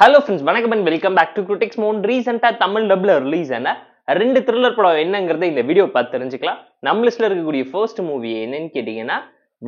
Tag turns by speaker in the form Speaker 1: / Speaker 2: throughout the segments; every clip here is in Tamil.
Speaker 1: ஹலோ ஃப்ரெண்ட்ஸ், வணக்கம் and welcome back to critics மோன். ரீசெண்டாக தமிழ் டப்ல ரிலீஸ் ஆன 2 த்ரில்லர் படம் என்னங்கிறத இந்த வீடியோ பார்த்து தெரிஞ்சுக்கலாம். நம்ம லிஸ்ட்ல இருக்கக்கூடிய ஃபர்ஸ்ட் மூவி என்னன்னு கேட்டீங்கன்னா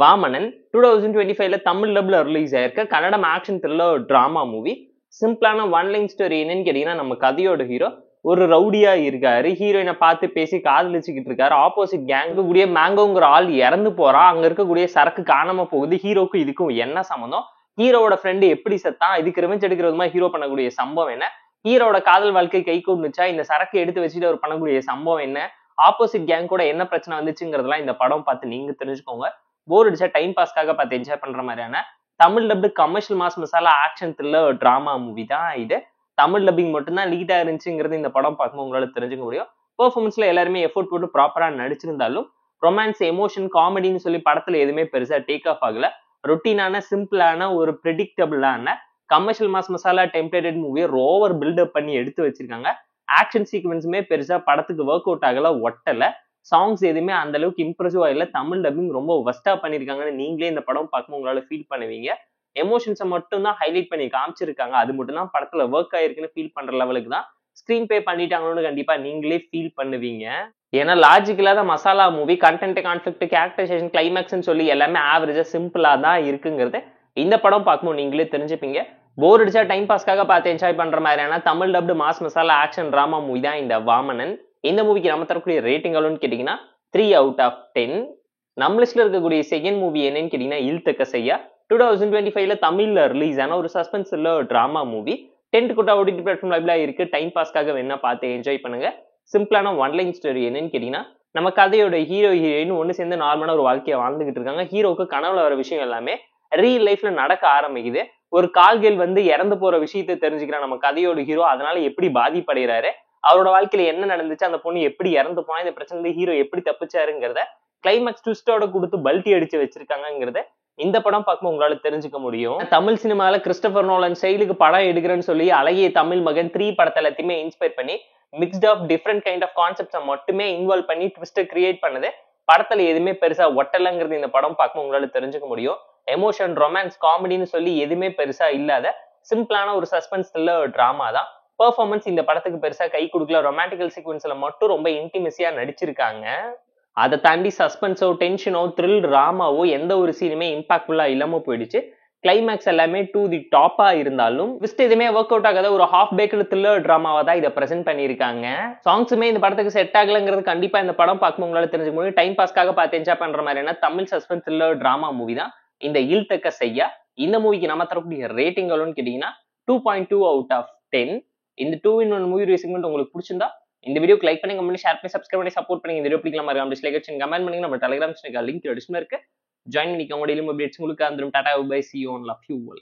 Speaker 1: வாமனன். 2025ல தமிழ் டப்ல ரிலீஸ் ஆயிருக்க Kannadam action thriller drama movie. சிம்பிளான ஒன் லைன் ஸ்டோரி என்னன்னு கேட்டீங்கன்னா, நம்ம கதையோட ஹீரோ ஒரு ரவுடியா இருக்காரு. ஹீரோயினை பார்த்து பேசி காதலிச்சுக்கிட்டு இருக்காரு. ஆப்போசிட் கேங்கு கூடிய மேங்கோங்கிற ஆள் இறந்து போறா. அங்க இருக்கக்கூடிய சரக்கு காணாம போகுது. ஹீரோக்கும் இதுக்கும் என்ன சம்மந்தம்? ஹீரோட ஃப்ரெண்டு எப்படி செத்தான்? இதுக்கு ரிவெஞ்ச் எடுக்கிறதுமா ஹீரோ பண்ணக்கூடிய சம்பவம் என்ன? ஹீரோட காதல் வாழ்க்கை கை கூடுச்சா? இந்த சரக்கு எடுத்து வச்சுட்டு அவர் பண்ணக்கூடிய சம்பவம் என்ன? ஆப்போசிட் கேங் கூட என்ன பிரச்சனை வந்துச்சுங்கிறதெல்லாம் இந்த படம் பார்த்து நீங்க தெரிஞ்சுக்கோங்க. போர் அடிச்சா டைம் பாஸ்க்காக பார்த்து என்ஜாய் பண்ற மாதிரியான Tamil dubbed commercial mass masala action thriller drama movie தான் இது. தமிழ் டப்பிங் மட்டும்தான் லீடா இருந்துச்சுங்கிறது இந்த படம் பார்க்கும்போது உங்களால தெரிஞ்சுக்க முடியும். பெர்ஃபார்மன்ஸ்ல எல்லாருமே எஃபோர்ட் போட்டு ப்ராப்பரா நடிச்சிருந்தாலும் ரொமான்ஸ், எமோஷன், காமெடின்னு சொல்லி படத்துல எதுவுமே பெருசா டேக் ஆஃப் ஆகல. ரொட்டீனான, சிம்பிளான, ஒரு ப்ரெடிக்டபிளான கமர்ஷியல் மாஸ் மசாலா டெம்ப்ளேட்டட் மூவியை ரோவர் பில்டப் பண்ணி எடுத்து வச்சிருக்காங்க. ஆக்ஷன் சீக்வன்ஸுமே பெருசா படத்துக்கு ஒர்க் அவுட் ஆகல, ஒட்டல. சாங்ஸ் எதுவுமே அந்த அளவுக்கு இம்ப்ரெசிவா இல்ல. தமிழ் டப்பிங் ரொம்ப வஸ்டா பண்ணிருக்காங்கன்னு நீங்களே இந்த படம் பார்க்கும்போது உங்களால ஃபீல் பண்ணுவீங்க. எமோஷன்ஸை மட்டும் தான் ஹைலைட் பண்ணி காமிச்சிருக்காங்க. அது மட்டும் தான் படத்துல ஒர்க் ஆயிருக்குன்னு ஃபீல் பண்ற லெவலுக்கு தான் ஸ்கிரீன் பே பண்ணிட்டாங்கன்னு கண்டிப்பா நீங்களே ஃபீல் பண்ணுவீங்க. ஏன்னா லாஜிக் இல்லாத masala movie, content, conflict, characterization, கிளைமேக்ஸ்னு சொல்லி எல்லாமே ஆவரேஜா சிம்பிளா தான் இருக்குங்கிறது இந்த படம் பார்க்கும்போது நீங்களே தெரிஞ்சுப்பீங்க. போர் அடிச்சா டைம் பாஸ்க்காக பார்த்து என்ஜாய் பண்ற மாதிரியான Tamil dubbed mass masala action drama movie தான் இந்த வாமனன். இந்த மூவிக்கு நம்ம தரக்கூடிய ரேட்டிங் எவ்வளோன்னு கேட்டீங்கன்னா 3 out of 10. நம்ம லிஸ்ட்ல இருக்கக்கூடிய செகண்ட் மூவி என்னன்னு கேட்டீங்கன்னா இல்தக்க செய்யா. 2025ல தமிழ்ல ரிலீஸ் ஆன ஒரு சஸ்பென்ஸ் த்ரில்லர் டிராமா மூவி. 10 கூட்டா ஓடிடி பிளாட்ஃபார்ம் லைவ்ல இருக்கு. டைம் பாஸ்க்காக வேணா பார்த்து என்ஜாய் பண்ணுங்க. சிம்பிளான ஒன் லைன் ஸ்டோரி என்னன்னு கேட்டீங்கன்னா, நம்ம கதையோட ஹீரோ ஹீரோயின் ஒன்று சேர்ந்து நார்மலான ஒரு வாழ்க்கையை வாழ்ந்துகிட்டு இருக்காங்க. ஹீரோக்கு கனவுல வர விஷயம் எல்லாமே ரியல் லைஃப்ல நடக்க ஆரம்பிக்குது. ஒரு கால்கேல் வந்து இறந்து போற விஷயத்தை தெரிஞ்சுக்கிற நம்ம கதையோட ஹீரோ அதனால எப்படி பாதிப்படைகிறாரு, அவரோட வாழ்க்கையில என்ன நடந்துச்சு, அந்த பொண்ணு எப்படி இறந்து போனா, இந்த பிரச்சனை ஹீரோ எப்படி தப்பிச்சாருங்கிறத கிளைமேக்ஸ் ட்விஸ்டோட கொடுத்து பல்ட்டி அடிச்சு வச்சிருக்காங்கிறத இந்த படம் பார்க்கும்போது உங்களால தெரிஞ்சுக்க முடியும். தமிழ் சினிமால கிறிஸ்டோபர் நோலன் ஸ்டைலுக்கு படம் எடுக்கிறேன்னு சொல்லி அழகிய தமிழ் மகன் 3 படத்தை எல்லாத்தையுமே இன்ஸ்பயர் பண்ணி mixed of different kind of கான்செப்ட்ஸை மட்டுமே இன்வால்வ் பண்ணி ட்விஸ்ட்டை கிரியேட் பண்ணுது. படத்துல எதுவுமே பெருசா ஒட்டலங்கிறது இந்த படம் பார்க்கும்போது உங்களால தெரிஞ்சுக்க முடியும். எமோஷன், ரொமான்ஸ், காமெடின்னு சொல்லி எதுவுமே பெருசா இல்லாத சிம்பிளான ஒரு சஸ்பென்ஸ் த்ரில்லர் டிராமா தான். பெர்ஃபார்மன்ஸ் இந்த படத்துக்கு பெருசா கை கொடுக்கல. ரொமான்டிக்கல் சீக்வன்ஸ்ல மட்டும் ரொம்ப இன்டிமெசியா நடிச்சிருக்காங்க. அதை தாண்டி சஸ்பென்ஸோ, டென்ஷனோ, த்ரில் டிராமாவோ எந்த ஒரு சீனுமே இம்பாக்ட்ஃபுல்லா இல்லாம போயிடுச்சு. கிளைமேக்ஸ் எல்லாமே டு தி டாப்பா இருந்தாலும் ட்விஸ்ட் எதுவுமே ஒர்க் அவுட் ஆகாத ஒரு ஹாஃப் பேக்கடு த்ரில்லர் டிராமாவா தான் இதை பிரசென்ட் பண்ணியிருக்காங்க. சாங்ஸுமே இந்த படத்துக்கு செட் ஆகலங்கிறது கண்டிப்பா இந்த படம் பார்க்கும்போது உங்களால தெரிஞ்சுக்க முடியும். டைம் பாஸ்க்காக பார்த்து என்ஜாய் பண்ற மாதிரியான Tamil suspense thriller drama movie தான் இந்த இல்தக்க செய்யா. இந்த மூவிக்கு நம்ம தரக்கூடிய ரேட்டிங் எவ்வளோன்னு கேட்டீங்கன்னா 2.2 out of 10. இந்த 2-in-1 மூவி ரிவ்யூ செக்மெண்ட் உங்களுக்கு பிடிச்சிருந்தா இந்த வீடியோக்கு லைக் பண்ணி, கமெண்ட், ஷேர் பண்ணி, சப்ஸ்கிரைப் பண்ணி சப்போர்ட் பண்ணி. இந்த வீடியோ பிடிக்கலாம் மறக்காம டிஸ்லைக் அடிச்சு கமெண்ட் பண்ணி. நம்ம டெலிகிராம் சேனல் லிங்க் டிஸ்கிரிப்ஷன்ல இருக்கு. ஜாயின் பண்ணிக்கோங்க. டெய்லி அப்டேட்ஸ் உங்களுக்கு வந்துரும். Tata bye, see you on love you all.